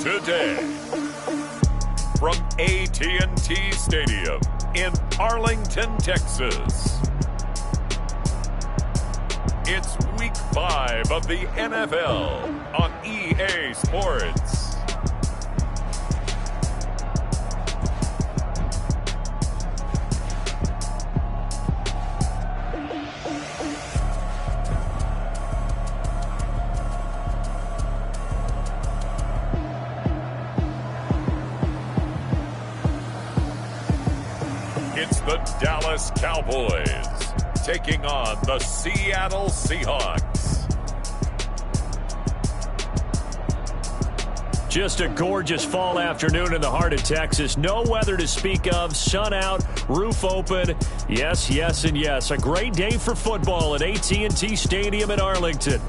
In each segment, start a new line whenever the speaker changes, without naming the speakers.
Today, from AT&T Stadium in Arlington, Texas, it's Week 5 of the NFL on EA Sports. It's the Dallas Cowboys taking on the Seattle Seahawks.
Just a gorgeous fall afternoon in the heart of Texas. No weather to speak of. Sun out, roof open. Yes, yes, and yes. A great day for football at AT&T Stadium in Arlington.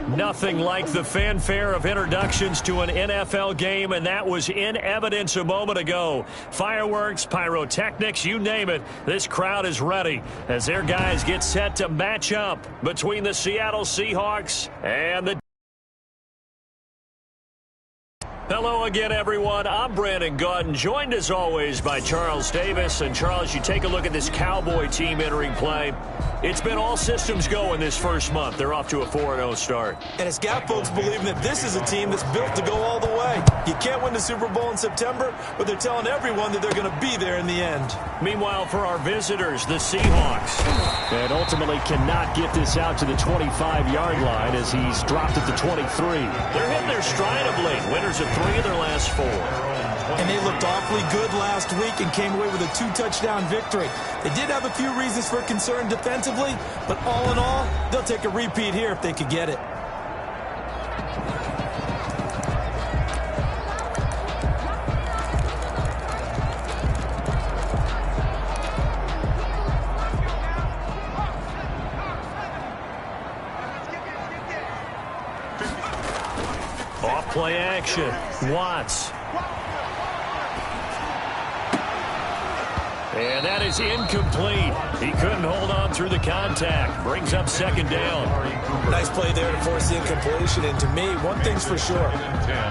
Nothing like the fanfare of introductions to an NFL game, and that was in evidence a moment ago. Fireworks, pyrotechnics, you name it. This crowd is ready as their guys get set to match up between the Seattle Seahawks and the... Hello again, everyone. I'm Brandon Gautin, joined as always by Charles Davis. And Charles, you take a look at this Cowboy team entering play. It's been all systems go in this first month. They're off to a 4-0 start.
And it's got folks believing that this is a team that's built to go all the way. You can't win the Super Bowl in September, but they're telling everyone that they're going to be there in the end.
Meanwhile, for our visitors, the Seahawks, and ultimately cannot get this out to the 25-yard line as he's dropped at the 23. They're hitting their stride of late. Winners of 3 of their last 4.
And they looked awfully good last week and came away with a 2-touchdown victory. They did have a few reasons for concern defensively, but all in all, they'll take a repeat here if they could get it.
Off play action. Watts. And that is incomplete. He couldn't hold on through the contact. Brings up second down.
Nice play there to force the incompletion. And to me, one thing's for sure.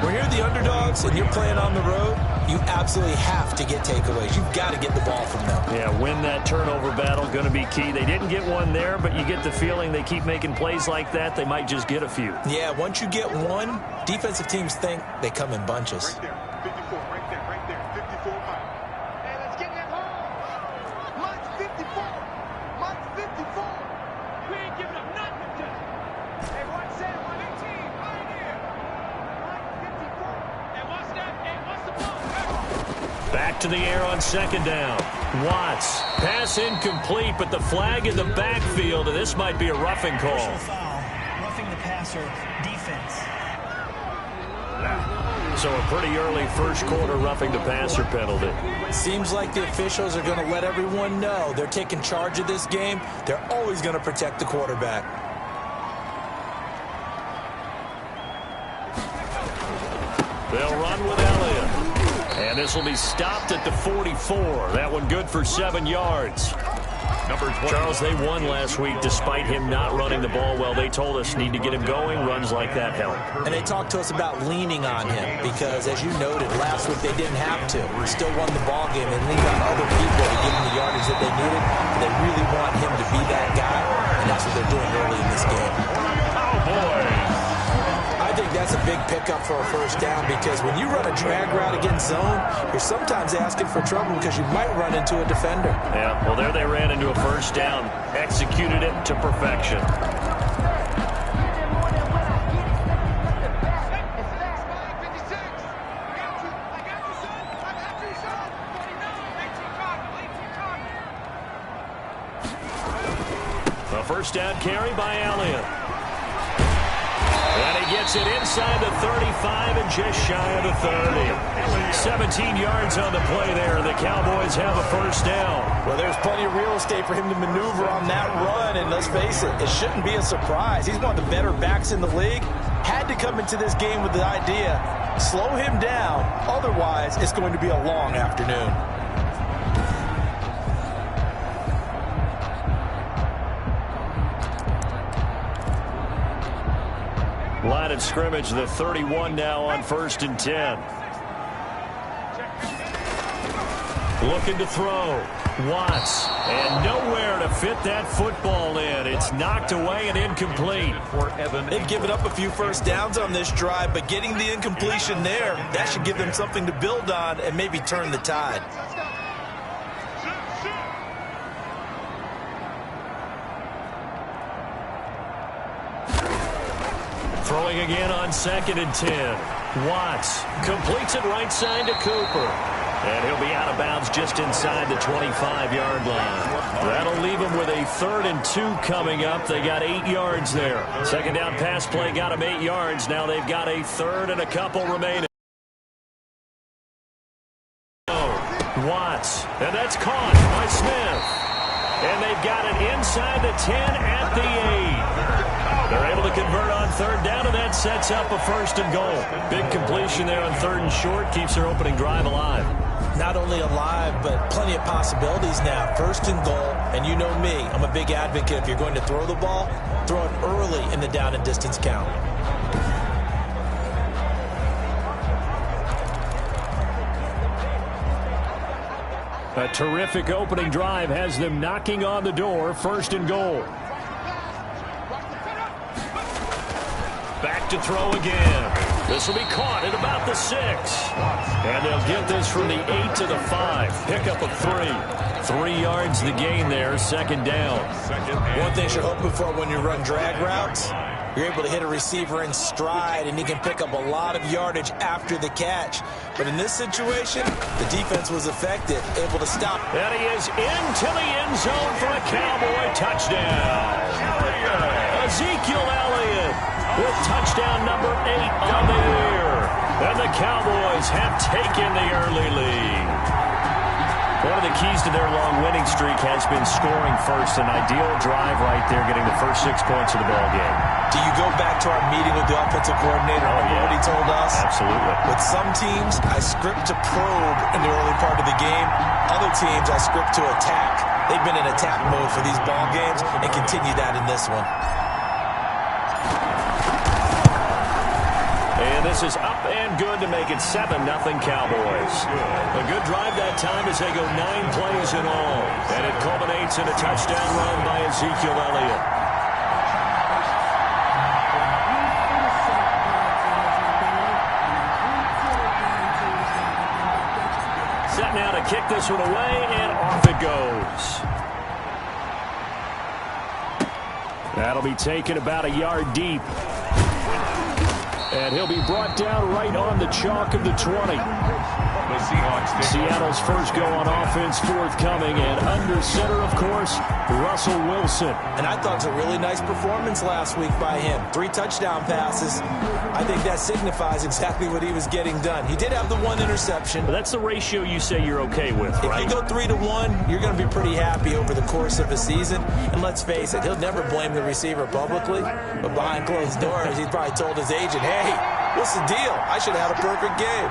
When you're the underdogs and you're playing on the road, you absolutely have to get takeaways. You've got to get the ball from them.
Yeah, win that turnover battle, going to be key. They didn't get one there, but you get the feeling they keep making plays like that, they might just get a few.
Yeah, once you get one, defensive teams think they come in bunches.
Right there, 54, right there, 54 mile. Hey, let's get him home. Mine's 54. Mine's 54.
Back to the air on second down. Watts. Pass incomplete, but the flag in the backfield, and this might be a roughing call.
Roughing the passer defense.
So a pretty early first quarter roughing the passer penalty.
Seems like the officials are going to let everyone know they're taking charge of this game. They're always going to protect the quarterback.
They'll run with Elliott. And this will be stopped at the 44. That one good for 7 yards. Charles, they won last week despite him not running the ball well. They told us need to get him going. Runs like that help.
And they talked to us about leaning on him because, as you noted, last week they didn't have to. They still won the ball game. They leaned on other people to give him the yardage that they needed. But they really want him to be that guy, and that's what they're doing early in this game.
Cowboys.
I think that's a big pickup for a first down because when you run a drag route against zone, you're sometimes asking for trouble because you might run into a defender.
Yeah, well, there they ran into a first down. Executed it to perfection. A first down carry by Elliott. And he gets it inside the 35 and just shy of the 30. 17 yards on the play there. The Cowboys have a first down.
Well, there's plenty of real estate for him to maneuver on that run, and let's face it, it shouldn't be a surprise. He's one of the better backs in the league. Had to come into this game with the idea, slow him down, otherwise it's going to be a long afternoon.
Line of scrimmage, the 31 now on 1st and 10. Looking to throw. Watts. And nowhere to fit that football in. It's knocked away and incomplete.
They've given up a few first downs on this drive, but getting the incompletion there, that should give them something to build on and maybe turn the tide.
Throwing again on 2nd and 10. Watts completes it right side to Cooper. And he'll be out of bounds just inside the 25-yard line. That'll leave him with a 3rd and 2 coming up. They got 8 yards there. Second down pass play got them 8 yards. Now they've got a 3rd and a couple remaining. Watts. And that's caught by Smith. And they've got it inside the 10 at the 8. They're able to convert on 3rd down, and that sets up a 1st and goal. Big completion there on 3rd and short. Keeps their opening drive alive.
Not only alive, but plenty of possibilities now. 1st and goal, and you know me, I'm a big advocate. If you're going to throw the ball, throw it early in the down and distance count.
A terrific opening drive has them knocking on the door. 1st and goal. Back to throw again. This will be caught at about the 6. And they'll get this from the 8 to the 5. Pick up a 3. 3 yards the gain there, 2nd down.
One thing you're hoping for when you run drag routes, you're able to hit a receiver in stride, and he can pick up a lot of yardage after the catch. But in this situation, the defense was effective, able to stop.
And he is into the end zone for a Cowboy touchdown. Ezekiel Elliott with touchdown number 8 on the year. And the Cowboys have taken the early lead. One of the keys to their long winning streak has been scoring first. An ideal drive right there, getting the first 6 points of the ball game.
Do you go back to our meeting with the offensive coordinator? Remember what he told us?
Absolutely.
With some teams, I script to probe in the early part of the game. Other teams, I script to attack. They've been in attack mode for these ball games and continue that in this one.
And this is up and good to make it 7-0 Cowboys. A good drive that time as they go 9 plays in all. And it culminates in a touchdown run by Ezekiel Elliott. Set now to kick this one away, and off it goes. That'll be taken about a yard deep. And he'll be brought down right on the chalk of the 20.
The Seahawks.
Seattle's first go on offense forthcoming, and under center, of course, Russell Wilson.
And I thought it was a really nice performance last week by him. 3 touchdown passes. I think that signifies exactly what he was getting done. He did have the 1 interception.
But that's the ratio you say you're okay with, right?
If you go 3-1, you're going to be pretty happy over the course of a season. And let's face it, he'll never blame the receiver publicly. But behind closed doors, he probably told his agent, hey, what's the deal? I should have had a perfect game.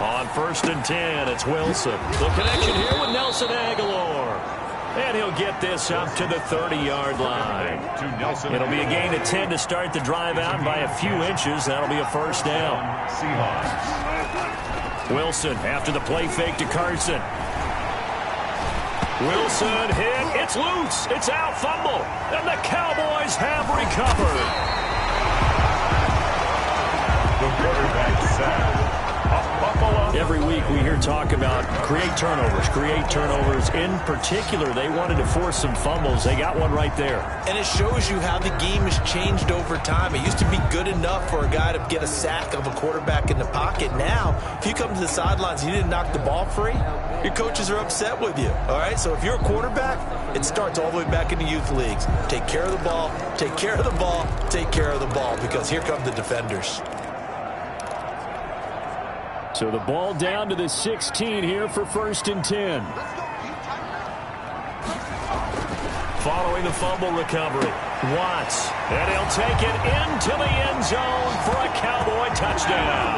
On 1st and 10, it's Wilson. The connection here with Nelson Aguilar. And he'll get this up to the 30-yard line. It'll be a gain of 10 to start the drive out, and by a few inches, that'll be a first down.
Seahawks.
Wilson after the play fake to Carson. Wilson hit. It's loose. It's out. Fumble. And the Cowboys have recovered.
The quarterback sack.
Every week we hear talk about create turnovers. In particular, they wanted to force some fumbles. They got one right there.
And it shows you how the game has changed over time. It used to be good enough for a guy to get a sack of a quarterback in the pocket. Now, if you come to the sidelines and you didn't knock the ball free, your coaches are upset with you. All right? So if you're a quarterback, it starts all the way back in the youth leagues. Take care of the ball, take care of the ball, take care of the ball, because here come the defenders.
So the ball down to the 16 here for 1st and 10. Following the fumble recovery, Watts. And he'll take it into the end zone for a Cowboy touchdown.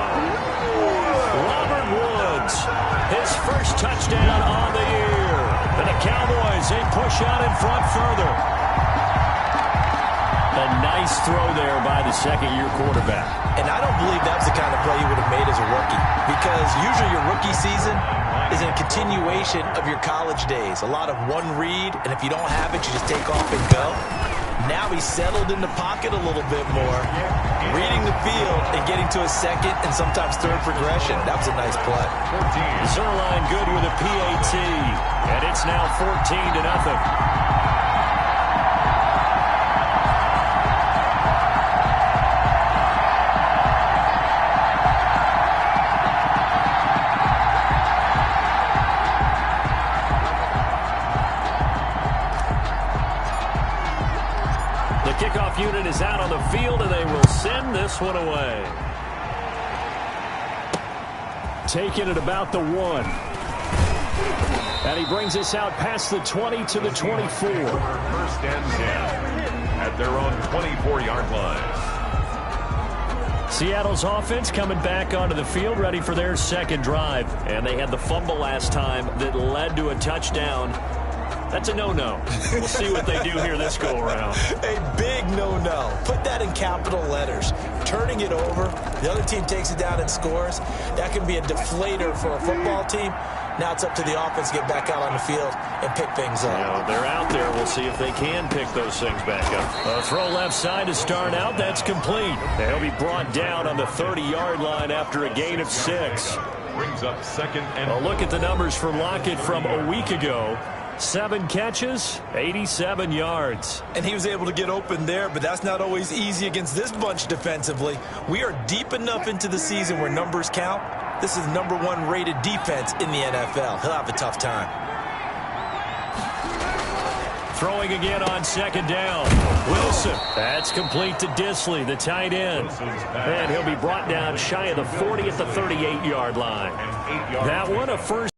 Robert Woods, his first touchdown on the year. And the Cowboys, they push out in front further. A nice throw there by the second-year quarterback.
And I don't believe that was the kind of play he would have made as a rookie, because usually your rookie season is a continuation of your college days. A lot of one read, and if you don't have it, you just take off and go. Now he's settled in the pocket a little bit more, reading the field and getting to a second and sometimes third progression. That was a nice play.
Zerline good with a PAT, and it's now 14-0. Kickoff unit is out on the field, and they will send this one away. Taking it about the 1. And he brings us out past the 20 to the 24.
1st and 10 at their own 24-yard line.
Seattle's offense coming back onto the field, ready for their second drive. And they had the fumble last time that led to a touchdown. That's a no-no. We'll see what they do here this go-around.
A big no-no. Put that in capital letters. Turning it over, the other team takes it down and scores. That can be a deflator for a football team. Now it's up to the offense to get back out on the field and pick things up.
You know, they're out there. We'll see if they can pick those things back up. A throw left side to start out. That's complete. They'll be brought down on the 30-yard line after a gain of 6.
Brings up 2nd and...
A look at the numbers for Lockett from a week ago. 7 catches, 87 yards.
And he was able to get open there, but that's not always easy against this bunch defensively. We are deep enough into the season where numbers count. This is the #1 rated defense in the NFL. He'll have a tough time.
Throwing again on 2nd down. Wilson. That's complete to Disley, the tight end. And he'll be brought down shy of the 40 at the 38-yard line. That one a first.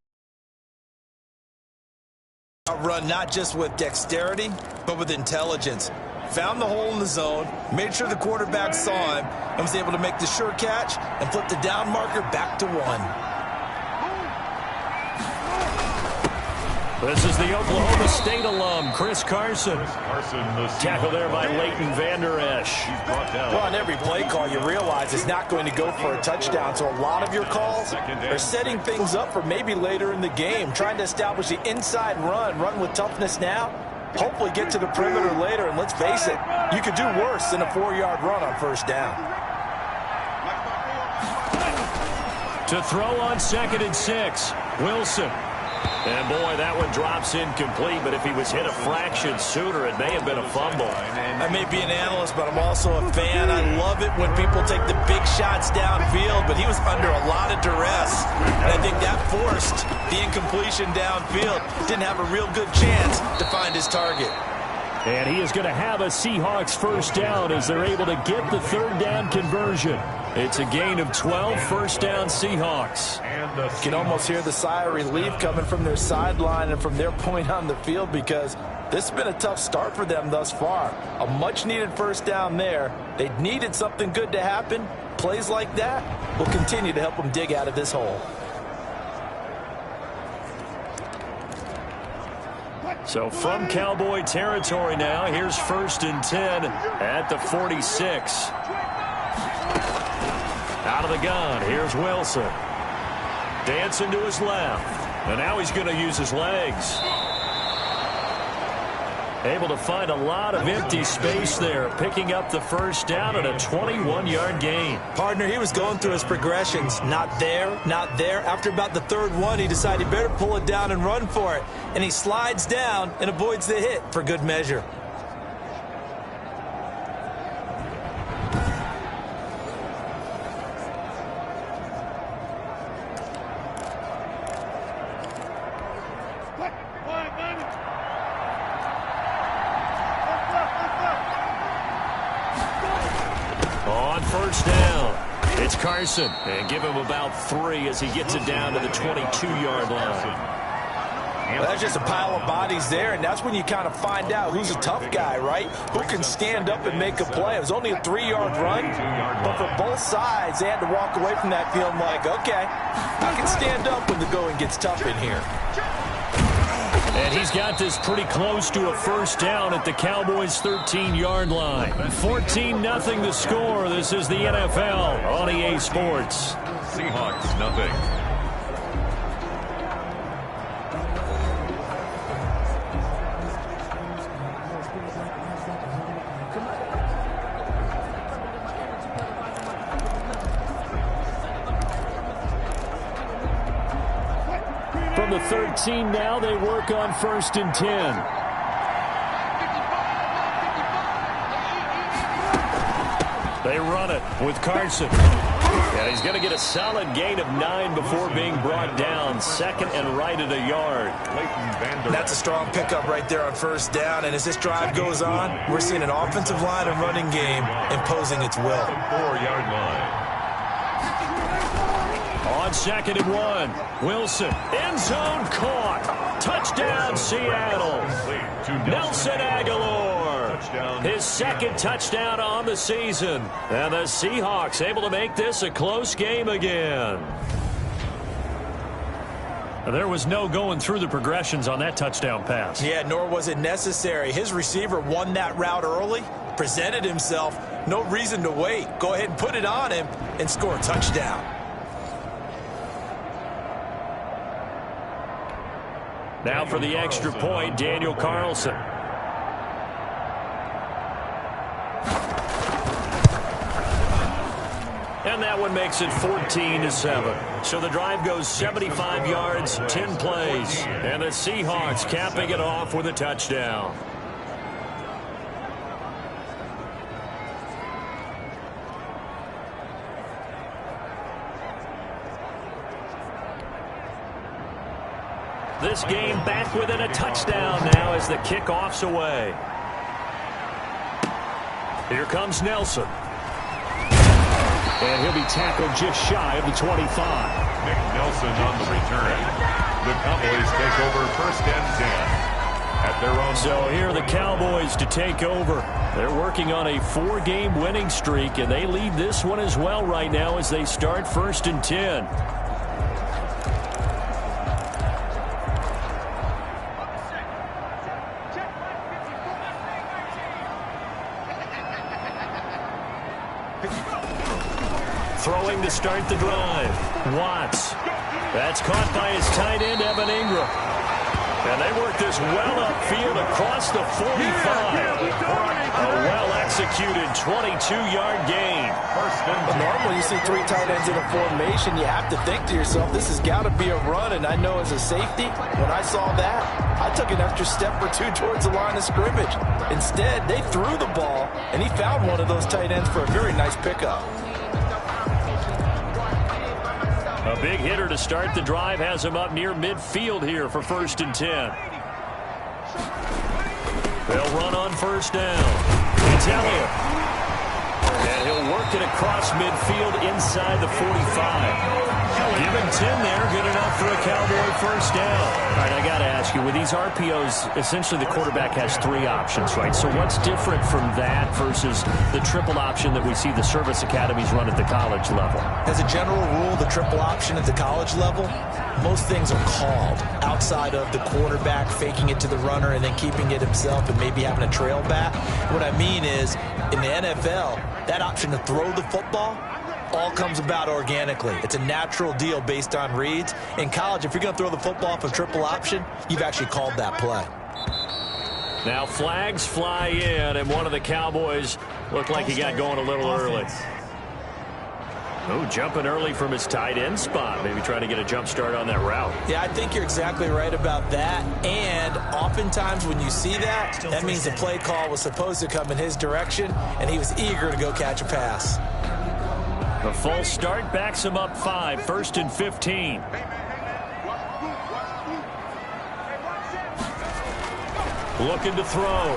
Run not just with dexterity, but with intelligence. Found the hole in the zone, made sure the quarterback saw him, and was able to make the sure catch and flip the down marker back to 1.
This is the Oklahoma State alum, Chris Carson. Tackle there by Leighton Vander Esch.
Well, on every play call, you realize it's not going to go for a touchdown, so a lot of your calls are setting things up for maybe later in the game, trying to establish the inside run with toughness now, hopefully get to the perimeter later, and let's face it, you could do worse than a 4-yard run on 1st down.
To throw on 2nd and 6, Wilson. And boy, that one drops incomplete, but if he was hit a fraction sooner, it may have been a fumble.
I may be an analyst, but I'm also a fan. I love it when people take the big shots downfield, but he was under a lot of duress. And I think that forced the incompletion downfield. Didn't have a real good chance to find his target.
And he is going to have a Seahawks first down as they're able to get the third down conversion. It's a gain of 12, first down Seahawks.
You can almost hear the sigh of relief coming from their sideline and from their point on the field because this has been a tough start for them thus far. A much-needed first down there. They needed something good to happen. Plays like that will continue to help them dig out of this hole.
So from Cowboy territory now, here's 1st and 10 at the 46. Out of the gun, here's Wilson. Dancing to his left. And now he's going to use his legs. Able to find a lot of empty space there, picking up the first down at a 21-yard gain.
Partner, he was going through his progressions. Not there, not there. After about the third one, he decided he better pull it down and run for it. And he slides down and avoids the hit for good measure.
On first down, it's Carson. And give him about 3 as he gets it down to the 22-yard line.
Well, that's just a pile of bodies there, and that's when you kind of find out who's a tough guy, right? Who can stand up and make a play. It was only a 3-yard run, but for both sides, they had to walk away from that feeling like, okay, I can stand up when the going gets tough in here.
And he's got this pretty close to a first down at the Cowboys' 13-yard line. 14-0 the score. This is the NFL on EA Sports.
Seahawks, nothing.
From the 13 now, they work on 1st and 10. They run it with Carson. Yeah, he's going to get a solid gain of 9 before being brought down. 2nd and right at a yard.
That's a strong pickup right there on first down. And as this drive goes on, we're seeing an offensive line and running game imposing its will.
4-yard line.
On 2nd and 1, Wilson, end zone caught. Touchdown, Seattle. Nelson Aguilar, his 2nd touchdown on the season. And the Seahawks able to make this a close game again. There was no going through the progressions on that touchdown pass.
Yeah, nor was it necessary. His receiver won that route early, presented himself. No reason to wait. Go ahead and put it on him and score a touchdown.
Now for the extra point, Daniel Carlson. And that one makes it 14-7. So the drive goes 75 yards, 10 plays. And the Seahawks capping it off with a touchdown. This game back within a touchdown now as the kickoff's away. Here comes Nelson. And he'll be tackled just shy of the 25.
Nick Nelson on the return. The Cowboys take over 1st and 10 at their own.
So here are the Cowboys to take over. They're working on a 4-game winning streak, and they lead this one as well right now as they start 1st and 10. Throwing to start the drive. Watts. That's caught by his tight end, Evan Ingram. And they work this well upfield across the 45. A well-executed 22-yard gain.
Normally you see 3 tight ends in a formation, you have to think to yourself, this has got to be a run. And I know as a safety, when I saw that, I took an extra step or 2 towards the line of scrimmage. Instead, they threw the ball, and he found one of those tight ends for a very nice pickup.
A big hitter to start the drive has him up near midfield here for 1st and 10. They'll run on 1st down. It's Elliott. And he'll work it across midfield inside the 45. Give him 10 there. Good enough for a Cowboy 1st down. All right, I got to ask you, with these RPOs, essentially the quarterback has 3 options, right? So what's different from that versus the triple option that we see the service academies run at the college level?
As a general rule, the triple option at the college level, most things are called outside of the quarterback faking it to the runner and then keeping it himself and maybe having a trail back. What I mean is, in the NFL, that option to throw the football all comes about organically. It's a natural deal based on reads. In college, if you're going to throw the football for triple option, you've actually called that play.
Now flags fly in, and one of the Cowboys looked like he got going a little early. Oh, jumping early from his tight end spot. Maybe trying to get a jump start on that route.
Yeah, I think you're exactly right about that. And oftentimes when you see that, that means the play call was supposed to come in his direction, and he was eager to go catch a pass.
A false start backs him up 5, 1st and 15. Looking to throw.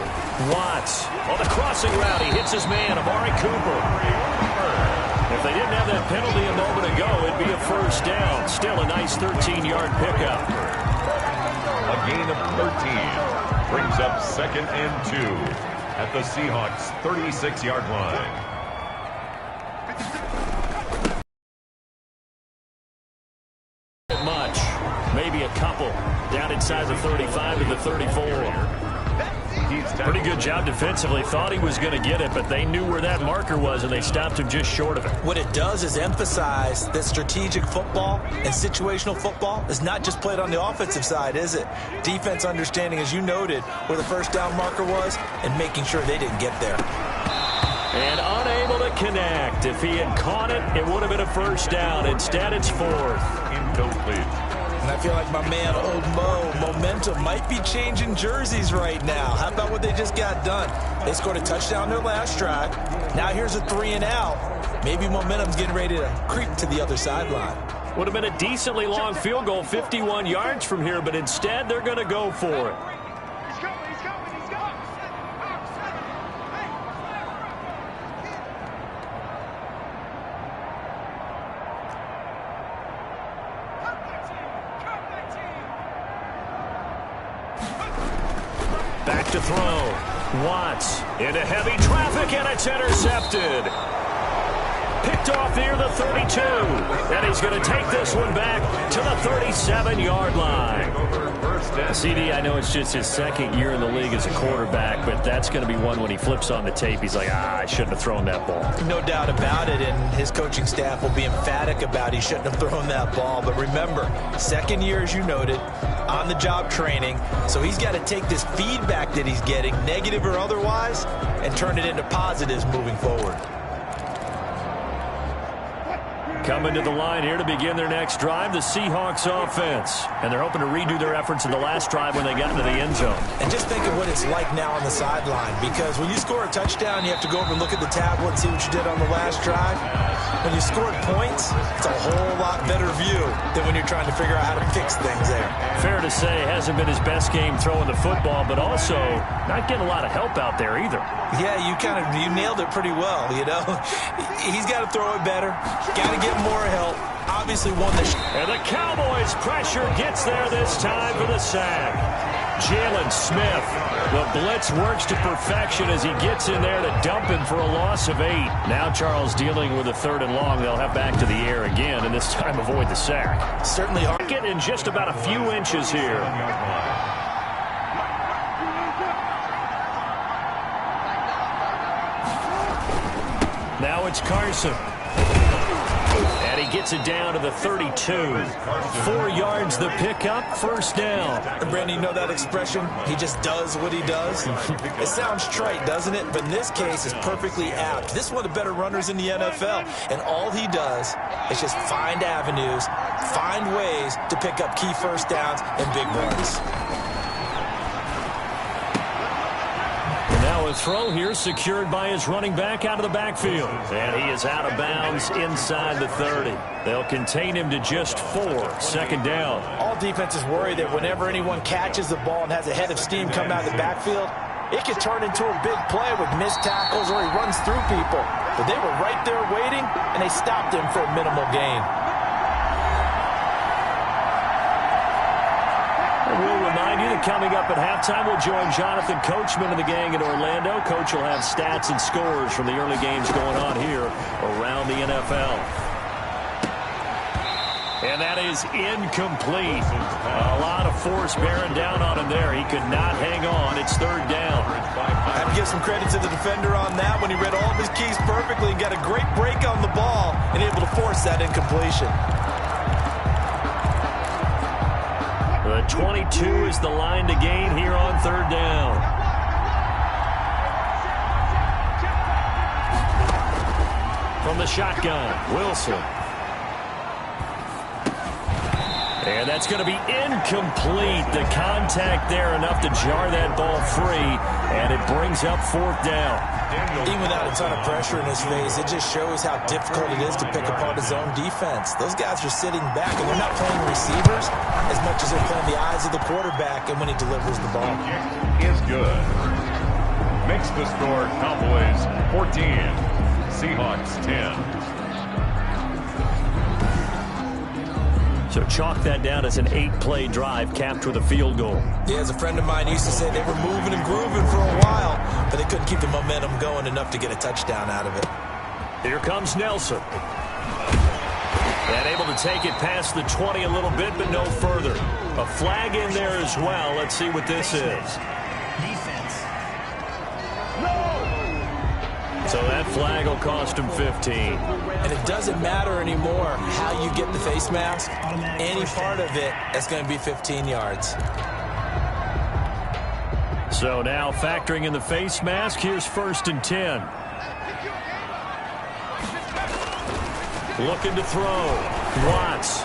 Watts on the crossing route. He hits his man, Amari Cooper. If they didn't have that penalty a moment ago, it'd be a 1st down. Still a nice 13-yard pickup.
A gain of 13 brings up 2nd and 2 at the Seahawks' 36-yard line.
Much. Maybe a couple. Down inside the 35 and the 34. Pretty good job defensively. Thought he was going to get it, but they knew where that marker was, and they stopped him just short of it.
What it does is emphasize that strategic football and situational football is not just played on the offensive side, is it? Defense understanding, as you noted, where the 1st down marker was and making sure they didn't get there.
And unable to connect. If he had caught it, it would have been a 1st down. Instead, it's 4th.
Incomplete.
And I feel like my man, Old Mo, momentum might be changing jerseys right now. How about what they just got done? They scored a touchdown their last drive. Now here's a 3 and out. Maybe momentum's getting ready to creep to the other sideline.
Would have been a decently long field goal, 51 yards from here, but instead they're going to go for it. Back to throw. Watts into heavy traffic, and it's intercepted. Picked off near the 32. And he's going to take this one back to the 37-yard line. CD, I know it's just his 2nd year in the league as a quarterback, but that's going to be one when he flips on the tape. He's like, I shouldn't have thrown that ball.
No doubt about it, and his coaching staff will be emphatic about he shouldn't have thrown that ball. But remember, 2nd year, as you noted, on-the-job training, so he's got to take this feedback that he's getting, negative or otherwise, and turn it into positives moving forward.
Coming to the line here to begin their next drive, the Seahawks offense. And they're hoping to redo their efforts in the last drive when they got into the end zone. And just think of what it's like now on the sideline, because when you score a touchdown, you have to go over and look at the tablet and see what you did on the last drive. When you scored points, it's a whole lot better view than when you're trying to figure out how to fix things there. Fair to say, hasn't been his best game throwing the football, but also not getting a lot of help out there either. Yeah, you nailed it pretty well, you know. He's got to throw it better. Got to get more help. Obviously won the and the Cowboys pressure gets there this time for the sack. Jalen Smith. The blitz works to perfection as he gets in there to dump him for a loss of 8. Now Charles dealing with a 3rd and long. They'll have back to the air again, and this time avoid the sack. Certainly hard. Get in just about a few inches here. Now it's Carson. And And he gets it down to the 32. 4 yards the pickup, first down.
And Brandon, you know that expression? He just does what he does. It sounds trite, doesn't it? But in this case, it's perfectly apt. This is one of the better runners in the NFL. And all he does is just find avenues, find ways to pick up key first downs and big runs.
A throw here secured by his running back out of the backfield. And he is out of bounds inside the 30. They'll contain him to just 4. Second down.
All defenses worry that whenever anyone catches the ball and has a head of steam come out of the backfield, it can turn into a big play with missed tackles or he runs through people. But they were right there waiting, and they stopped him for a minimal gain.
We'll remind you that coming up at halftime, we'll join Jonathan Coachman and the gang in Orlando. Coach will have stats and scores from the early games going on here around the NFL. And that is incomplete. A lot of force bearing down on him there. He could not hang on. It's third down.
I have to give some credit to the defender on that when he read all of his keys perfectly and got a great break on the ball and able to force that incompletion.
The 22 is the line to gain here on third down. From the shotgun, Wilson. And that's going to be incomplete. The contact there enough to jar that ball free, and it brings up fourth down.
Even without a ton of pressure in his face, it just shows how difficult it is to pick apart his own defense. Those guys are sitting back, and they're not playing receivers as much as they're playing the eyes of the quarterback and when he delivers the ball.
Is good. Makes the score Cowboys 14, Seahawks 10.
So chalk that down as an 8-play drive capped with a field goal.
Yeah, as a friend of mine used to say, they were moving and grooving for a while, but they couldn't keep the momentum going enough to get a touchdown out of it.
Here comes Nelson. And able to take it past the 20 a little bit, but no further. A flag in there as well. Let's see what this is.
Defense.
So that flag will cost him 15.
And it doesn't matter anymore how you get the face mask. Any part of it, that's going to be 15 yards.
So now factoring in the face mask, here's 1st and 10. Looking to throw. Watts.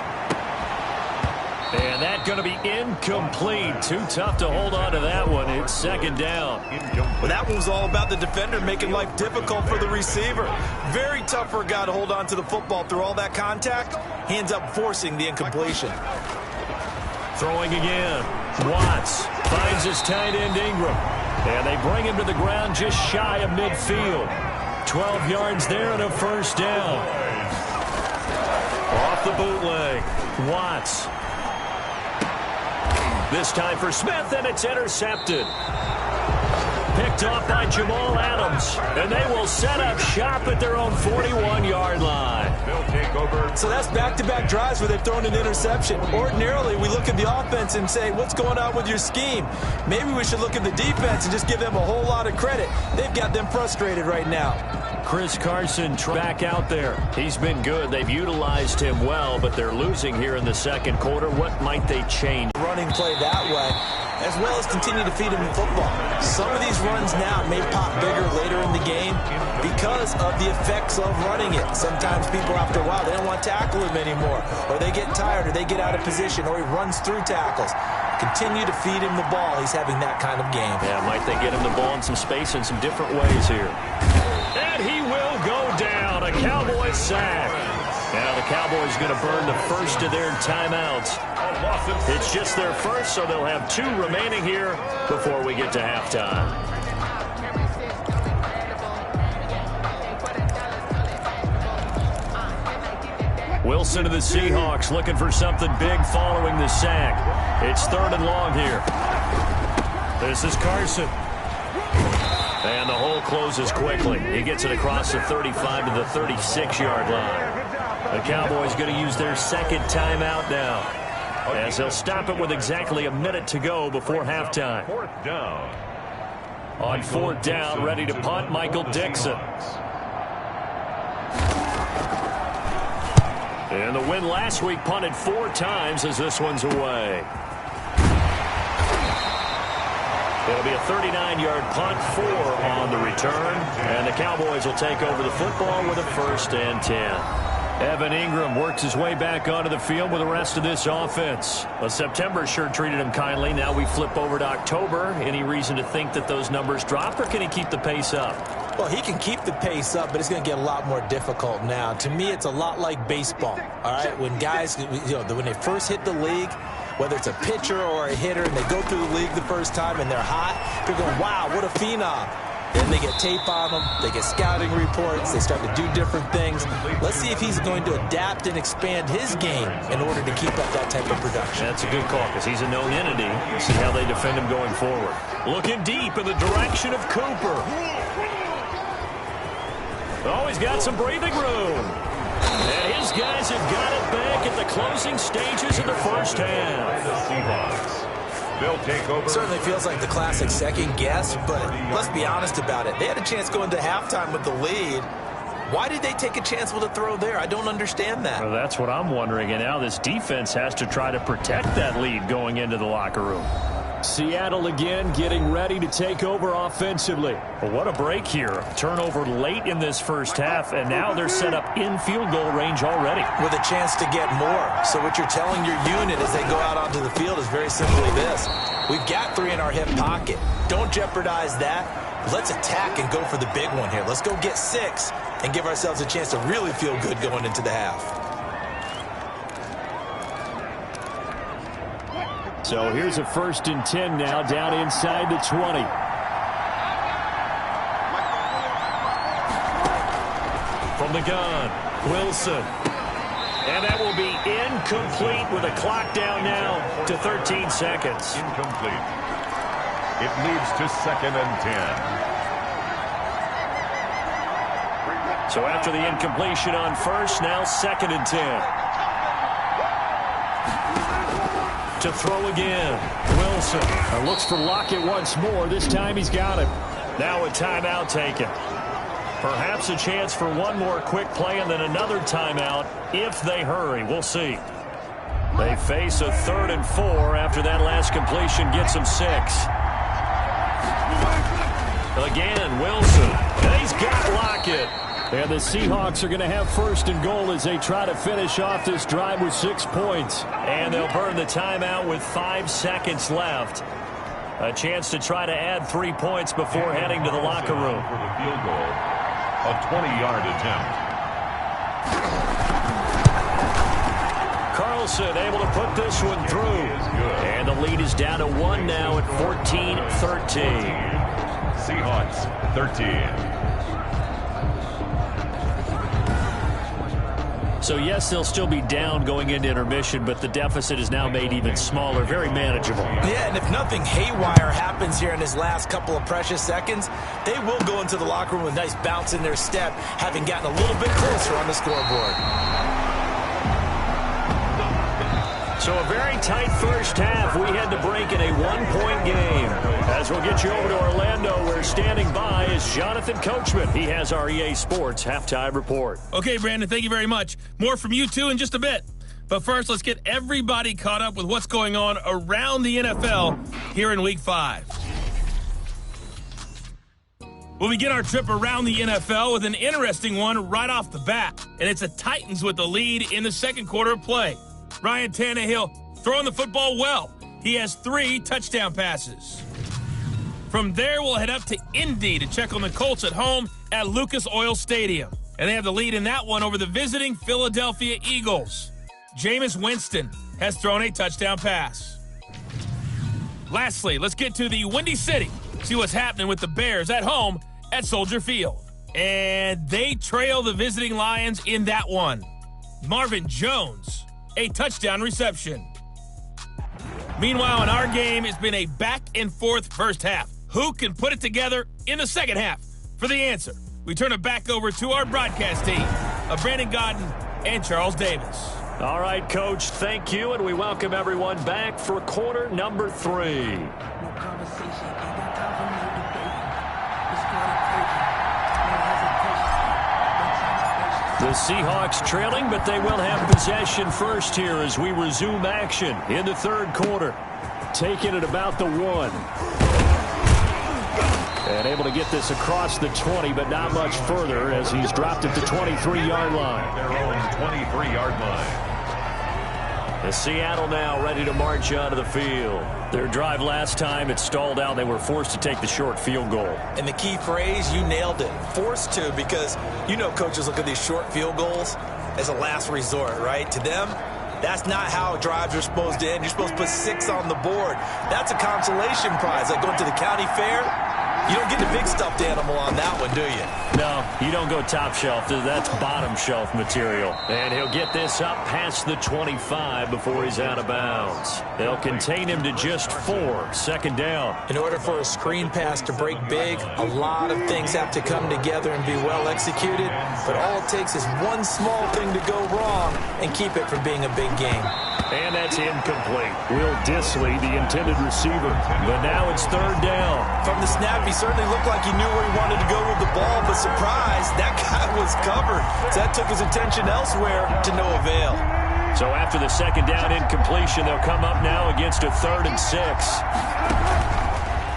And that's going to be incomplete. Too tough to hold on to that one. It's second down.
Well, that one was all about the defender making life difficult for the receiver. Very tough for a guy to hold on to the football through all that contact. He ends up forcing the incompletion.
Throwing again. Watts finds his tight end Ingram. And they bring him to the ground just shy of midfield. 12 yards there and a first down. Off the bootleg. Watts. This time for Smith, and it's intercepted. Picked off by Jamal Adams. And they will set up shop at their own 41-yard line.
They'll take over.
So that's back-to-back drives where they've thrown an interception. Ordinarily, we look at the offense and say, what's going on with your scheme? Maybe we should look at the defense and just give them a whole lot of credit. They've got them frustrated right now.
Chris Carson back out there. He's been good. They've utilized him well, but they're losing here in the second quarter. What might they change?
Running play that way, as well as continue to feed him the football. Some of these runs now may pop bigger later in the game because of the effects of running it. Sometimes people, after a while, they don't want to tackle him anymore, or they get tired, or they get out of position, or he runs through tackles. Continue to feed him the ball. He's having that kind of game.
Yeah, might they get him the ball in some space in some different ways here. And he will go down. A Cowboys sack. Now the Cowboys going to burn the first of their timeouts. It's just their first, so they'll have 2 remaining here before we get to halftime. Wilson to the Seahawks looking for something big following the sack. It's 3rd and long here. This is Carson. And the hole closes quickly. He gets it across the 35 to the 36-yard line. The Cowboys going to use their second timeout now, as they'll stop it with exactly a minute to go before halftime.
4th down.
On 4th down, ready to punt, Michael Dixon. And the win last week punted 4 times as this one's away. It'll be a 39-yard punt, 4 on the return. And the Cowboys will take over the football with a 1st and 10. Evan Ingram works his way back onto the field with the rest of this offense. Well, September sure treated him kindly. Now we flip over to October. Any reason to think that those numbers drop, or can he keep the pace up?
Well, he can keep the pace up, but it's going to get a lot more difficult now. To me, it's a lot like baseball, all right? When guys, when they first hit the league, whether it's a pitcher or a hitter, and they go through the league the first time and they're hot, they're going, wow, what a phenom. Then they get tape on them, they get scouting reports, they start to do different things. Let's see if he's going to adapt and expand his game in order to keep up that type of production.
That's a good call because he's a known entity. See how they defend him going forward. Looking deep in the direction of Cooper. Oh, he's got some breathing room. And his guys have got it back at the closing stages of the first half.
The Seahawks. They'll take over.
Certainly feels like the classic second guess, but let's be honest about it. They had a chance going to halftime with the lead. Why did they take a chance with a throw there? I don't understand that.
Well, that's what I'm wondering. And now this defense has to try to protect that lead going into the locker room. Seattle again getting ready to take over offensively. Well, what a break here. Turnover late in this first half, and now they're set up in field goal range already.
With a chance to get more. So what you're telling your unit as they go out onto the field is very simply this. We've got 3 in our hip pocket. Don't jeopardize that. Let's attack and go for the big one here. Let's go get 6 and give ourselves a chance to really feel good going into the half.
So here's a 1st and 10 now down inside the 20. From the gun, Wilson. And that will be incomplete with a clock down now to 13 seconds.
Incomplete. It leads to 2nd and 10.
So after the incompletion on 1st, now 2nd and 10. To throw again, Wilson looks for Lockett once more. This time he's got it. Now a timeout taken. Perhaps a chance for one more quick play and then another timeout if they hurry. We'll see. They face a 3rd and 4 after that last completion gets them 6. Again, Wilson. And he's got Lockett. And the Seahawks are going to have 1st and goal as they try to finish off this drive with 6 points. And they'll burn the timeout with 5 seconds left. A chance to try to add 3 points before heading to the locker room.
For the field goal, a 20-yard attempt.
Carlson able to put this one through. And the lead is down to 1 now at 14-13.
Seahawks 13.
So, yes, they'll still be down going into intermission, but the deficit is now made even smaller, very manageable.
Yeah, and if nothing haywire happens here in his last couple of precious seconds, they will go into the locker room with a nice bounce in their step, having gotten a little bit closer on the scoreboard.
So a very tight first half. We had to break in a 1-point game. As we'll get you over to Orlando, where standing by is Jonathan Coachman. He has our EA Sports halftime report.
Okay, Brandon, thank you very much. More from you, too, in just a bit. But first, let's get everybody caught up with what's going on around the NFL here in Week 5. We'll begin our trip around the NFL with an interesting one right off the bat. And it's the Titans with the lead in the second quarter of play. Ryan Tannehill throwing the football well. He has 3 touchdown passes. From there, we'll head up to Indy to check on the Colts at home at Lucas Oil Stadium. And they have the lead in that one over the visiting Philadelphia Eagles. Jameis Winston has thrown a touchdown pass. Lastly, let's get to the Windy City. See what's happening with the Bears at home at Soldier Field. And they trail the visiting Lions in that one. Marvin Jones, a touchdown reception. Meanwhile, in our game, it's been a back-and-forth first half. Who can put it together in the second half? For the answer, we turn it back over to our broadcast team of Brandon Godden and Charles Davis.
All right, Coach, thank you, and we welcome everyone back for quarter number 3. The Seahawks trailing, but they will have possession first here as we resume action in the third quarter. Taking it about the 1. And able to get this across the 20, but not much further as he's dropped at the 23-yard line.
Their own 23-yard line.
Seattle now ready to march onto the field. Their drive last time, it stalled out. They were forced to take the short field goal.
And the key phrase, you nailed it. Forced to, because you know coaches look at these short field goals as a last resort, right? To them, that's not how drives are supposed to end. You're supposed to put 6 on the board. That's a consolation prize. Like going to the county fair, you don't get the big stuffed animal on that one, do you?
No, you don't go top shelf. That's bottom shelf material. And he'll get this up past the 25 before he's out of bounds. They'll contain him to just 4. Second down.
In order for a screen pass to break big, a lot of things have to come together and be well executed. But all it takes is one small thing to go wrong and keep it from being a big game.
And that's incomplete. Will Disley, the intended receiver. But now it's third down.
From the snap, he certainly looked like he knew where he wanted to go with the ball, but surprise, that guy was covered. So that took his attention elsewhere to no avail.
So after the second down incompletion, they'll come up now against a 3rd and 6.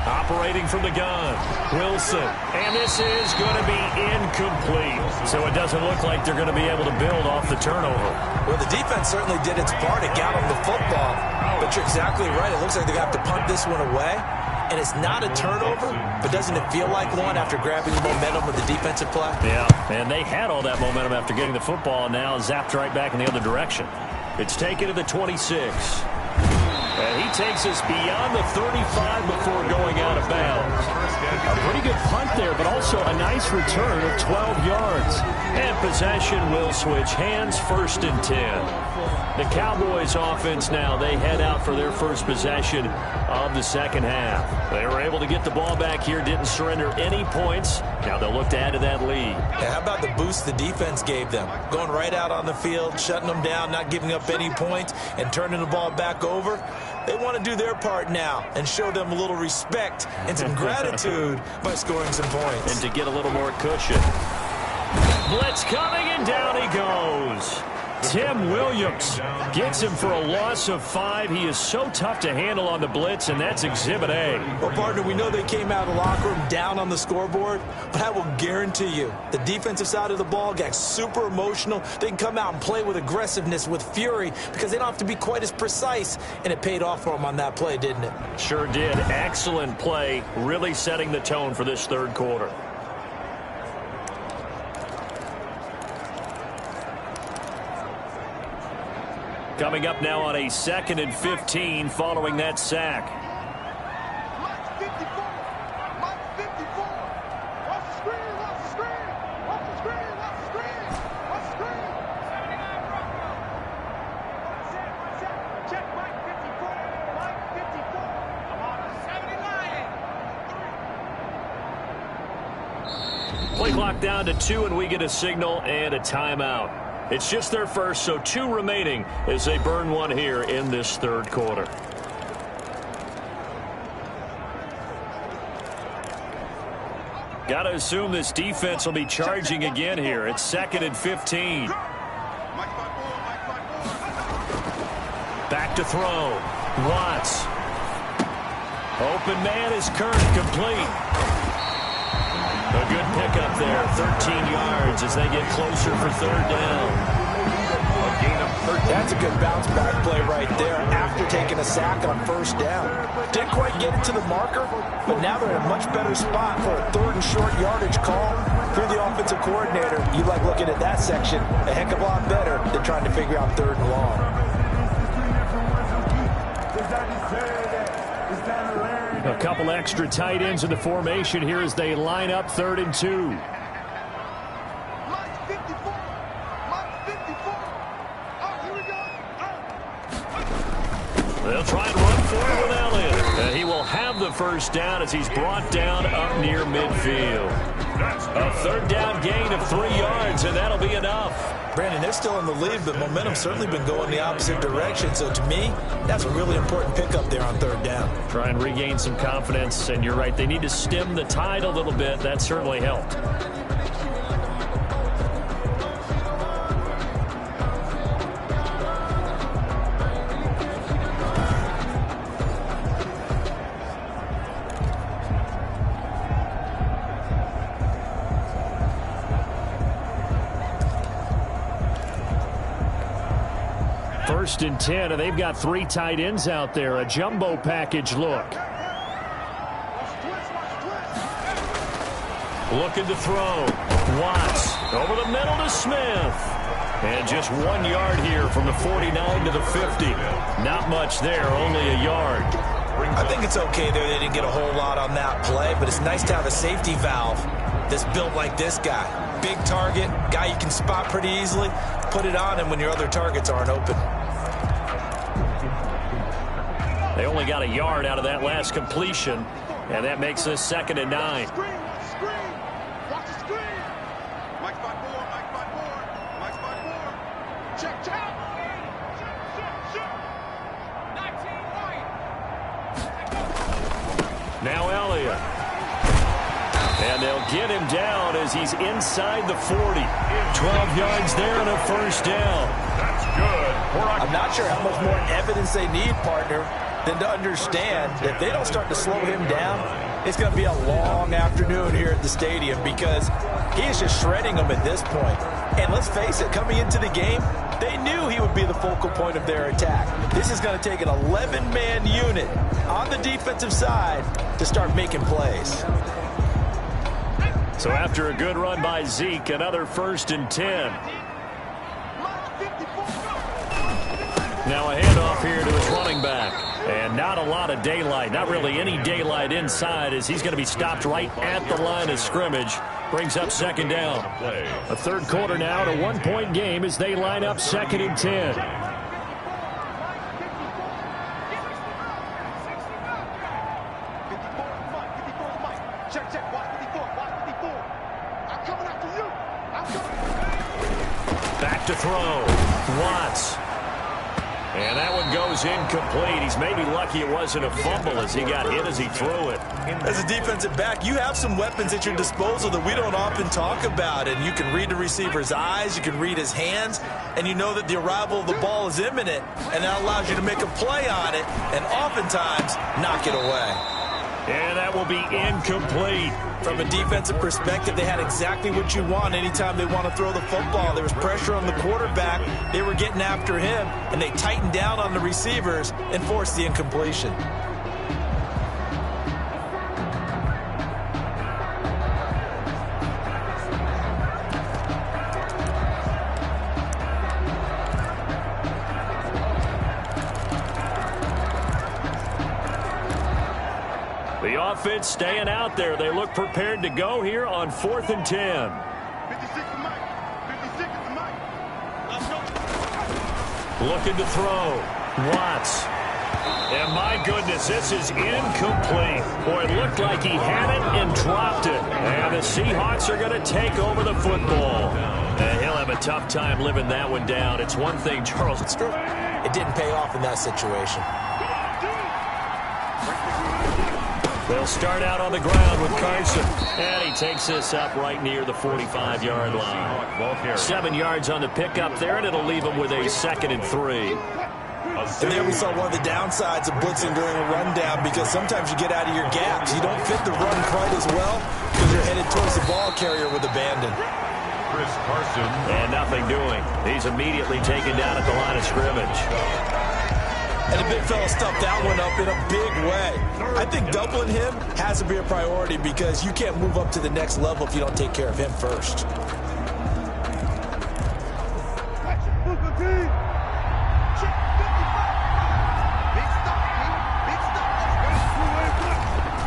Operating from the gun, Wilson. And this is going to be incomplete. So it doesn't look like they're going to be able to build off the turnover.
Well, the defense certainly did its part. It got them the football. But you're exactly right. It looks like they're going to have to punt this one away. And it's not a turnover, but doesn't it feel like one after grabbing the momentum with the defensive play?
Yeah, and they had all that momentum after getting the football, and now zapped right back in the other direction. It's taken to the 26. And he takes us beyond the 35 before going out of bounds. A pretty good punt there, but also a nice return of 12 yards. And possession will switch hands, 1st and 10. The Cowboys offense now, they head out for their first possession of the second half. They were able to get the ball back here, didn't surrender any points. Now they'll look to add to that lead.
Yeah, how about the boost the defense gave them? Going right out on the field, shutting them down, not giving up any points, and turning the ball back over. They want to do their part now and show them a little respect and some gratitude by scoring some points.
And to get a little more cushion. Blitz coming, and down he goes. Tim Williams gets him for a loss of 5. He is so tough to handle on the blitz, and that's Exhibit A.
Well, partner, we know they came out of the locker room down on the scoreboard, but I will guarantee you the defensive side of the ball got super emotional. They can come out and play with aggressiveness, with fury, because they don't have to be quite as precise, and it paid off for them on that play, didn't it?
Sure did. Excellent play, really setting the tone for this third quarter. Coming up now on a 2nd and 15 following that sack.
Mike 54. Mike 54. Watch the screen. Watch the screen. Watch the screen. Watch the screen. Watch the screen. 79 Bronco. One set. Check Mike 54. Mike 54. I'm on a 79.
Play clock down to 2, and we get a signal and a timeout. It's just their first, so 2 remaining as they burn one here in this third quarter. Got to assume this defense will be charging again here. It's 2nd and 15. Back to throw. Watts. Open man is Kirk, complete. A good pickup there, 13 yards as they get closer for 3rd down.
A gain of 13.
That's a good bounce back play right there after taking a sack on 1st down. Didn't quite get it to the marker, but now they're in a much better spot for a 3rd and short yardage call. If you're the offensive coordinator, you like looking at that section a heck of a lot better than trying to figure out 3rd and long.
A couple extra tight ends in the formation here as they line up 3rd and 2.
Mike 54. Mike 54. Oh, here we go.
They'll try and run for it with Elliott. He will have the 1st down as he's brought down up near midfield. A 3rd down gain of 3 yards, and that'll be enough.
Brandon, they're still in the lead, but momentum's certainly been going the opposite direction. So to me, that's a really important pickup there on 3rd down.
Try and regain some confidence, and you're right. They need to stem the tide a little bit. That certainly helped. First and 10, and they've got 3 tight ends out there. A jumbo package look. Looking to throw. Watts over the middle to Smith. And just 1 yard here from the 49 to the 50. Not much there, only a yard.
I think it's okay there. They didn't get a whole lot on that play, but it's nice to have a safety valve that's built like this guy. Big target, guy you can spot pretty easily. Put it on him when your other targets aren't open.
They only got a yard out of that last completion, and that makes this 2nd and 9. Now Elliott. And they'll get him down as he's inside the 40. 12 yards there and a first down.
That's good.
I'm not sure how much more evidence they need, partner, than to understand that if they don't start to slow him down, it's going to be a long afternoon here at the stadium because he is just shredding them at this point. And let's face it, coming into the game, they knew he would be the focal point of their attack. This is going to take an 11-man unit on the defensive side to start making plays.
So after a good run by Zeke, another 1st and 10. Now a handoff here to his running back. And not a lot of daylight, not really any daylight inside as he's going to be stopped right at the line of scrimmage. Brings up 2nd down. A 3rd quarter now to 1-point game as they line up 2nd and 10. Back to throw. Watts. And that one goes incomplete. He's maybe lucky it wasn't a fumble as he got hit as he threw it.
As a defensive back, you have some weapons at your disposal that we don't often talk about. And you can read the receiver's eyes, you can read his hands, and you know that the arrival of the ball is imminent. And that allows you to make a play on it and oftentimes knock it away.
And that will be incomplete.
From a defensive perspective, they had exactly what you want anytime they want to throw the football. There was pressure on the quarterback. They were getting after him, and they tightened down on the receivers and forced the incompletion.
The offense staying out there. They look prepared to go here on 4th and 10.
56 to Mike. 56 to Mike. Let's go.
Looking to throw. Watts. And my goodness, this is incomplete. Boy, it looked like he had it and dropped it. And the Seahawks are going to take over the football. And he'll have a tough time living that one down. It's one thing, Charles.
It's true. It didn't pay off in that situation.
They'll start out on the ground with Carson. And he takes this up right near the 45-yard line. 7 yards on the pickup there, and it'll leave him with a 2nd and 3.
And there we saw one of the downsides of blitzing during a rundown because sometimes you get out of your gaps. You don't fit the run quite as well because you're headed towards the ball carrier with abandon.
Chris Carson.
And nothing doing. He's immediately taken down at the line of scrimmage.
And the big fella stuffed that one up in a big way. I think doubling him has to be a priority because you can't move up to the next level if you don't take care of him first.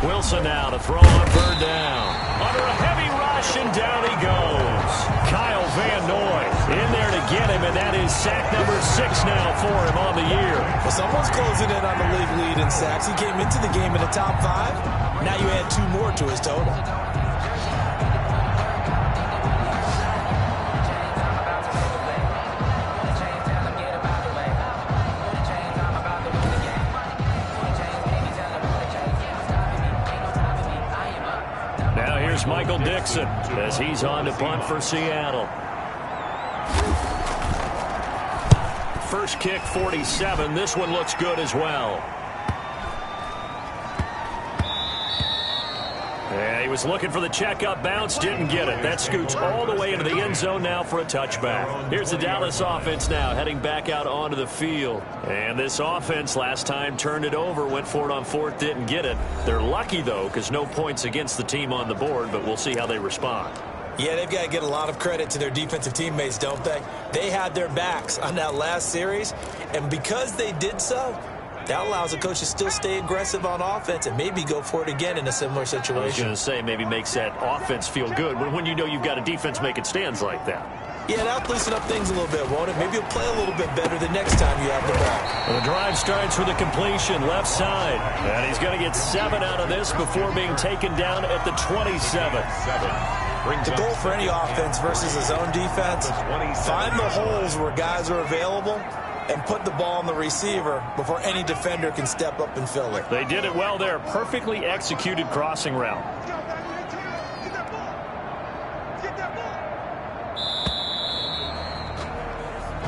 Wilson now to throw on 3rd down. Under a heavy rush, and down he goes. Kyle Van Noy in there to get him, and that is sack number 6 now for him on the year.
Well, someone's closing in on the league lead in sacks. He came into the game in the top 5. Now you add 2 more to his total.
Michael Dixon as he's on to punt for Seattle. First kick 47. This one looks good as well. Yeah, he was looking for the checkup bounce, didn't get it. That scoots all the way into the end zone now for a touchback. Here's the Dallas offense now heading back out onto the field. And this offense last time turned it over, went for it on fourth, didn't get it. They're lucky, though, because no points against the team on the board, but we'll see how they respond.
Yeah, they've got to get a lot of credit to their defensive teammates, don't they? They had their backs on that last series, and because they did so, that allows the coach to still stay aggressive on offense and maybe go for it again in a similar situation.
I was going to say maybe makes that offense feel good when you know you've got a defense making stands like that.
Yeah, that'll loosen up things a little bit, won't it? Maybe you'll play a little bit better the next time you have the ball.
Well, the drive starts with a completion left side. And he's going to get 7 out of this before being taken down at the 27.
The goal for any offense versus a zone defense, find the holes where guys are available and put the ball on the receiver before any defender can step up and fill it.
They did it well there. Perfectly executed crossing route.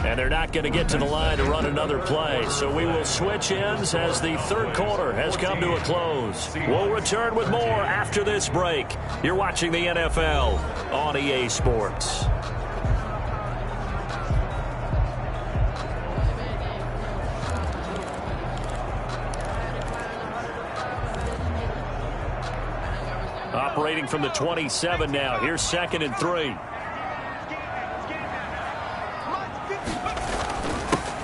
And they're not going to get to the line to run another play. So we will switch ends as the third quarter has come to a close. We'll return with more after this break. You're watching the NFL on EA Sports. Operating from the 27 now. Here's 2nd and 3.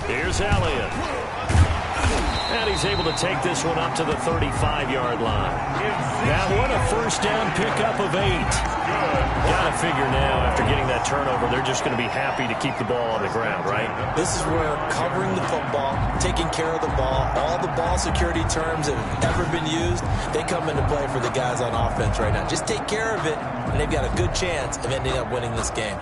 Here's Elliott. And he's able to take this one up to the 35-yard line. That one a first down pickup of 8. Got to figure now, after getting that turnover, they're just going to be happy to keep the ball on the ground, right?
This is where covering the football, taking care of the ball, all the ball security terms that have ever been used, they come into play for the guys on offense right now. Just take care of it, and they've got a good chance of ending up winning this game.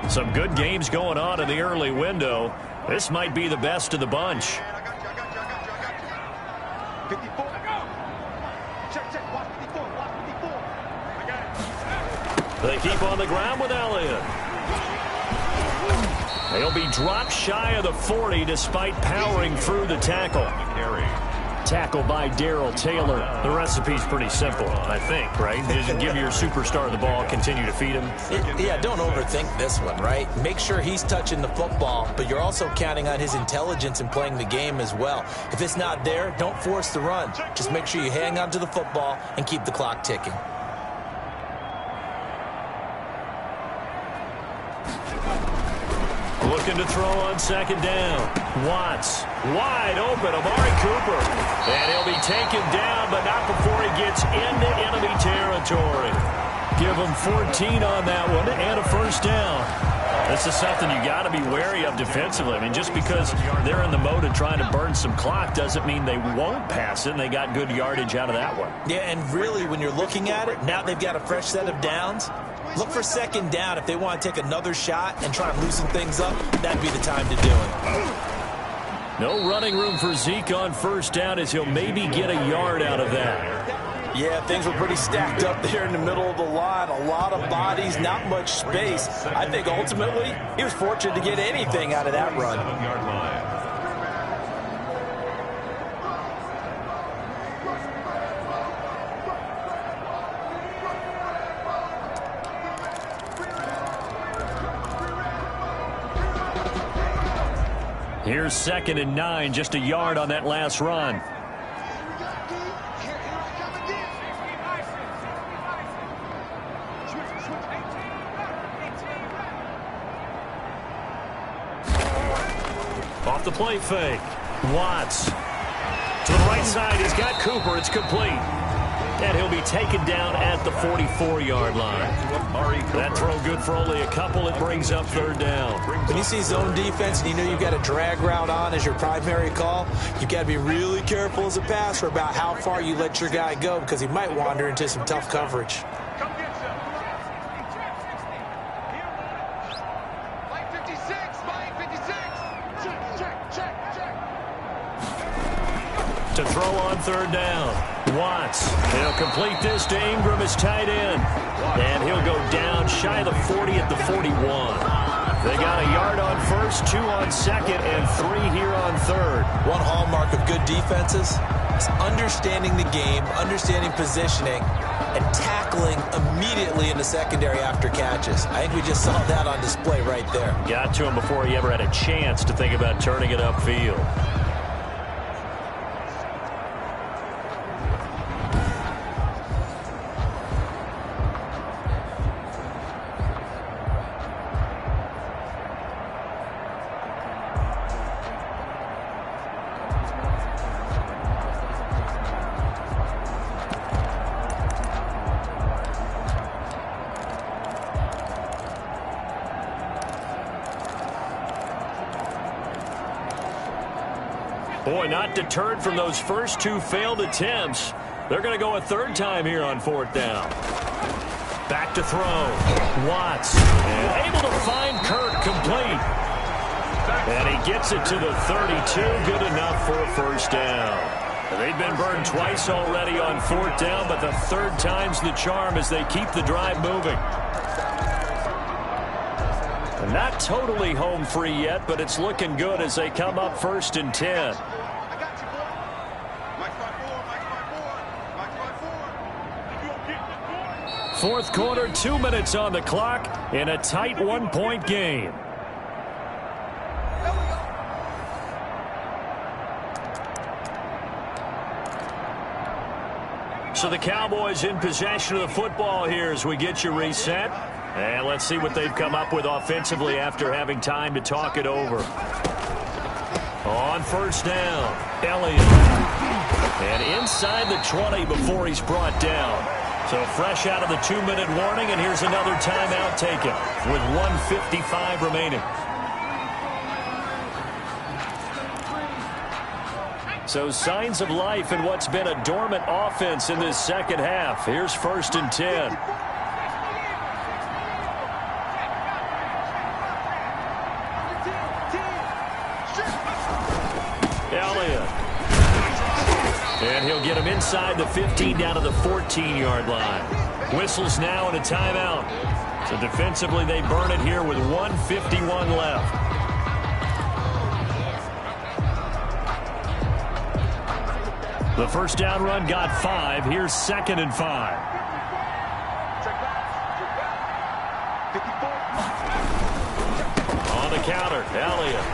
Some good games going on in the early window. This might be the best of the bunch.
54. Check. Watch 54. Watch 54. I got it.
They keep on the ground with Elliott. They'll be dropped shy of the 40 despite powering through the tackle. Tackle by Darrell Taylor. The recipe's pretty simple, I think, right? Just give your superstar the ball, continue to feed him.
Yeah, don't overthink this one, right? Make sure he's touching the football, but you're also counting on his intelligence in playing the game as well. If it's not there, don't force the run. Just make sure you hang on to the football and keep the clock ticking.
Looking to throw on 2nd down. Watts, wide open, Amari Cooper. And he'll be taken down, but not before he gets into enemy territory. Give him 14 on that one and a first down. This is something you got to be wary of defensively. I mean, just because they're in the mode of trying to burn some clock doesn't mean they won't pass it, and they got good yardage out of that one.
Yeah, and really, when you're looking at it, now they've got a fresh set of downs. Look for 2nd down. If they want to take another shot and try and loosen things up, that'd be the time to do it.
No running room for Zeke on first down as he'll maybe get a yard out of that.
Yeah, things were pretty stacked up there in the middle of the line. A lot of bodies, not much space. I think ultimately he was fortunate to get anything out of that run.
7-yard line.
Here's 2nd and 9, just a yard on that last run. Off the play fake. Watts. To the right side, he's got Cooper. It's complete. And he'll be taken down at the 44-yard line. That throw good for only a couple. It brings up 3rd down.
When you see zone defense and you know you've got a drag route on as your primary call, you've got to be really careful as a passer about how far you let your guy go because he might wander into some tough coverage.
Come get some. Line 56. Line 56. Check.
To throw on 3rd down. Watts. He'll complete this to Ingram as tight end. And he'll go down shy of the 40 at the 41. They got a yard on first, 2 on second, and 3 here on third.
One hallmark of good defenses is understanding the game, understanding positioning, and tackling immediately in the secondary after catches. I think we just saw that on display right there.
Got to him before he ever had a chance to think about turning it upfield. Boy, not deterred from those first 2 failed attempts. They're going to go a third time here on 4th down. Back to throw. Watts. And able to find Kirk complete. And he gets it to the 32. Good enough for a first down. They've been burned twice already on 4th down, but the third time's the charm as they keep the drive moving. Not totally home free yet, but it's looking good as they come up 1st and 10. Fourth quarter, 2 minutes on the clock in a tight 1-point game. So the Cowboys in possession of the football here as we get you reset. And let's see what they've come up with offensively after having time to talk it over. On first down, Elliott. And inside the 20 before he's brought down. So fresh out of the 2-minute warning, and here's another timeout taken with 1:55 remaining. So signs of life in what's been a dormant offense in this second half. Here's 1st and 10. And he'll get him inside the 15 down to the 14-yard line. Whistles now and a timeout. So defensively they burn it here with 1:51 left. The first down run got 5. Here's 2nd and 5. On the counter, Elliott.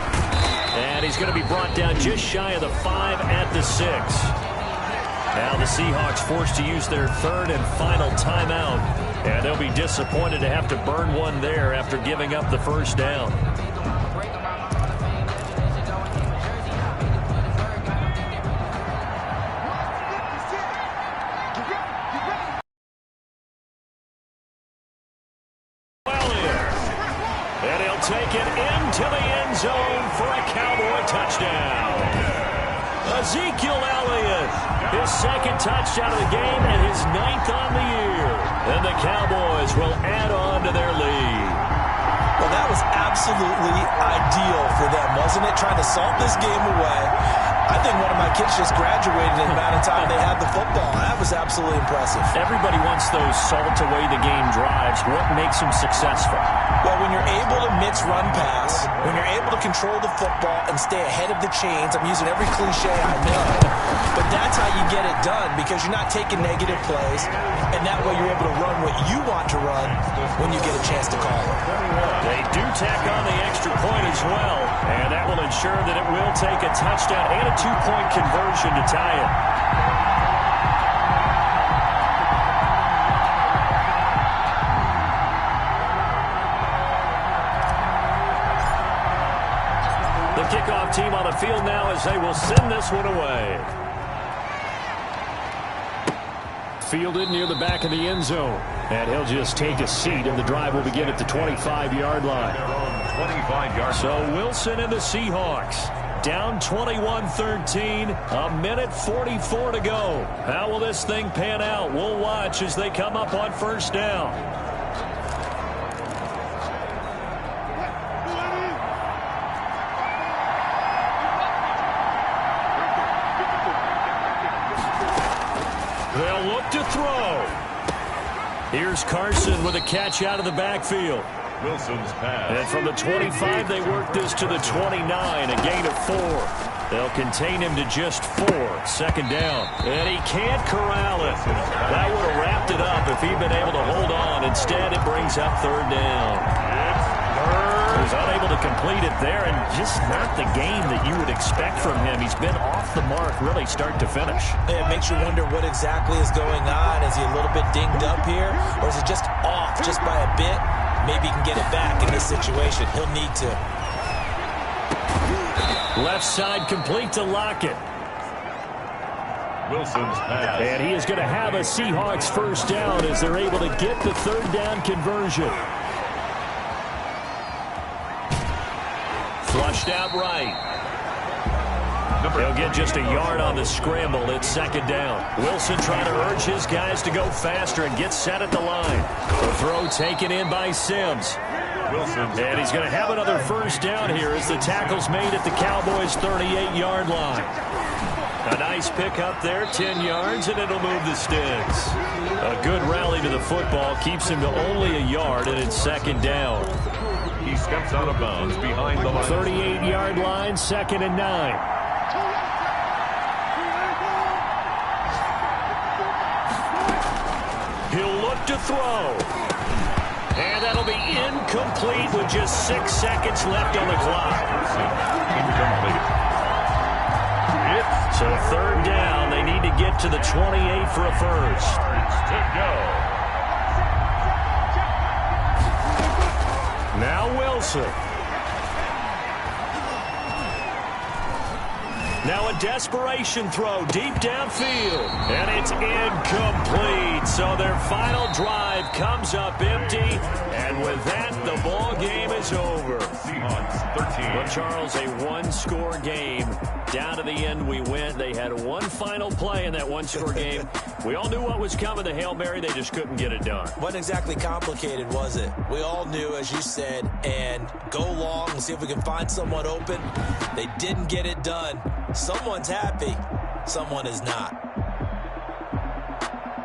And he's going to be brought down just shy of the 5 at the 6. Now the Seahawks forced to use their 3rd and final timeout. And they'll be disappointed to have to burn one there after giving up the first down. And he'll take it into the end zone for a Cowboy touchdown. Ezekiel Elliott, his 2nd touchdown of the game and his 9th on the year. And the Cowboys will add on to their lead.
Well, that was absolutely ideal for them, wasn't it? Trying to salt this game away. I think one of my kids just graduated in the amount of time they had the football. That was absolutely impressive.
Everybody wants those salt-away-the-game drives. What makes them successful?
Well, when you're able to mix run pass, when you're able to control the football and stay ahead of the chains, I'm using every cliche I know, but that's how you get it done because you're not taking negative plays, and that way you're able to run what you want to run when you get a chance to call it.
They do tack on the extra point as well, and that will ensure that it will take a touchdown and a 2-point conversion to tie it. The kickoff team on the field now as they will send this one away. Fielded near the back of the end zone. And he'll just take a seat, and the drive will begin at the 25-yard line.
25-yard.
So Wilson and the Seahawks down 21-13, a minute 44 to go. How will this thing pan out? We'll watch as they come up on first down. They'll look to throw. Here's Carson with a catch out of the backfield.
Wilson's pass.
And from the 25, they work this to the 29, a gain of 4. They'll contain him to just 4. Second down. And he can't corral it. That would have wrapped it up if he'd been able to hold on. Instead, it brings up third down. He was unable to complete it there, and just not the game that you would expect from him. He's been off the mark really start to finish.
It makes you wonder what exactly is going on. Is he a little bit dinged up here, or is it just off just by a bit? Maybe he can get it back in this situation. He'll need to.
Left side complete to Lockett.
Wilson's pass.
And he is going to have a Seahawks first down as they're able to get the third down conversion. Flushed out right. He'll get just a yard on the scramble. It's second down. Wilson trying to urge his guys to go faster and get set at the line. The throw taken in by Sims. And he's going to have another first down here as the tackle's made at the Cowboys' 38-yard line. A nice pick up there, 10 yards, and it'll move the sticks. A good rally to the football keeps him to only a yard, and it's second down.
He steps out of bounds behind the line.
38-yard line, second and 9. He'll look to throw. And that'll be incomplete with just 6 seconds left on the clock.
Incomplete.
So third down, they need to get to the 28 for a first.
To go.
Now Wilson. Now a desperation throw deep downfield. And it's incomplete. So their final drive comes up empty. And with that, the ball game is over.
Seahawks 13.
But Charles, a one-score game. Down to the end we went. They had one final play in that one-score game. We all knew what was coming. The Hail Mary, they just couldn't get it done.
Wasn't exactly complicated, was it? We all knew, as you said, and go long and see if we can find someone open. They didn't get it done. Someone's happy. Someone is not.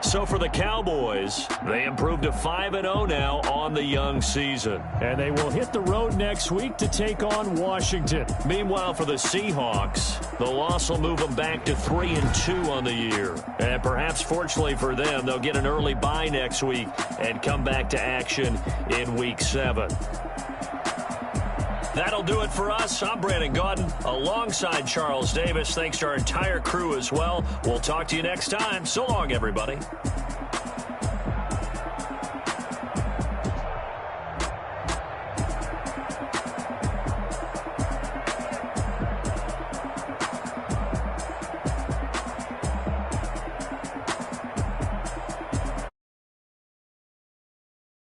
So for the Cowboys, they improved to 5-0 now on the young season. And they will hit the road next week to take on Washington. Meanwhile, for the Seahawks, the loss will move them back to 3-2 on the year. And perhaps fortunately for them, they'll get an early bye next week and come back to action in Week 7. That'll do it for us. I'm Brandon Gaudin alongside Charles Davis. Thanks to our entire crew as well. We'll talk to you next time. So long, everybody.